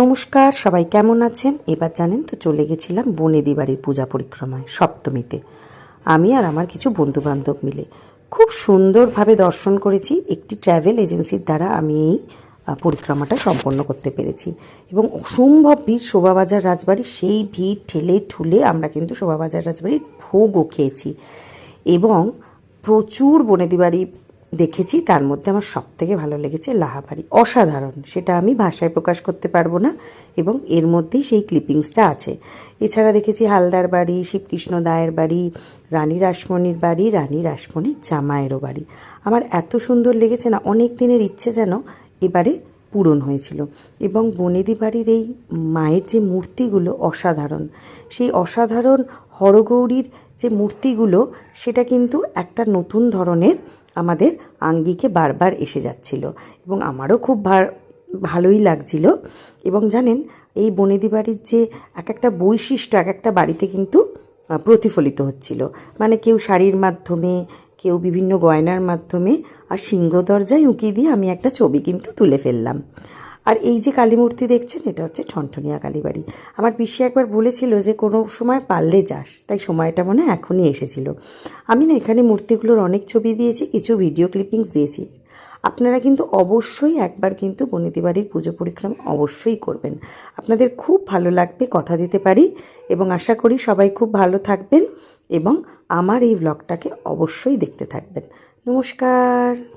নমস্কার, সবাই কেমন আছেন? এবার জানেন তো চলে গেছিলাম বনেদি বাড়ির পূজা পরিক্রমায় সপ্তমীতে। আমি আর আমার কিছু বন্ধুবান্ধব মিলে খুব সুন্দরভাবে দর্শন করেছি। একটি ট্র্যাভেল এজেন্সির দ্বারা আমি এই পরিক্রমাটা সম্পন্ন করতে পেরেছি এবং অসম্ভব ভিড় শোভাবাজার রাজবাড়ি। সেই ভিড় ঠেলে ঠুলে আমরা কিন্তু শোভাবাজার রাজবাড়ির ভোগও খেয়েছি এবং প্রচুর বনেদি বাড়ি দেখেছি। তার মধ্যে আমার সবথেকে ভালো লেগেছে লাহাবাড়ি, অসাধারণ। সেটা আমি ভাষায় প্রকাশ করতে পারবো না এবং এর মধ্যেই সেই ক্লিপিংসটা আছে। এছাড়া দেখেছি হালদার বাড়ি, শিবকৃষ্ণ দায়ের বাড়ি, রানী রাসমণির বাড়ি, রানী রাসমণির জামাইয়েরও বাড়ি। আমার এত সুন্দর লেগেছে না, অনেক দিনের ইচ্ছে যেন এবারে পূরণ হয়েছিল। এবং বনেদি বাড়ির এই মায়ের যে মূর্তিগুলো অসাধারণ, সেই অসাধারণ হরগৌরীর যে মূর্তিগুলো, সেটা কিন্তু একটা নতুন ধরনের আমাদের আঙ্গিকে বারবার এসে যাচ্ছিল এবং আমারও খুব ভালোই লাগছিল। এবং জানেন, এই বনেদি বাড়ির যে এক একটা বৈশিষ্ট্য এক একটা বাড়িতে কিন্তু প্রতিফলিত হচ্ছিল। মানে কেউ শাড়ির মাধ্যমে, কেউ বিভিন্ন গয়নার মাধ্যমে, আর সিংহ দরজায় উঁকি দিয়ে আমি একটা ছবি কিন্তু তুলে ফেললাম। আর এই যে কালী মূর্তি দেখছেন, এটা হচ্ছে ঠনঠনিয়া কালীবাড়ি। আমার পিসি একবার বলেছিল যে কোনো সময় পারলে যাস, তাই সময়টা মনে হয় এখনই এসেছিল। আমি না এখানে মূর্তিগুলোর অনেক ছবি দিয়েছি, কিছু ভিডিও ক্লিপিংস দিয়েছি। আপনারা কিন্তু অবশ্যই একবার কিন্তু বনেদি বাড়ির পুজো পরিক্রমা অবশ্যই করবেন, আপনাদের খুব ভালো লাগবে, কথা দিতে পারি। এবং আশা করি সবাই খুব ভালো থাকবেন এবং আমার এই ব্লগটাকে অবশ্যই দেখতে থাকবেন। নমস্কার।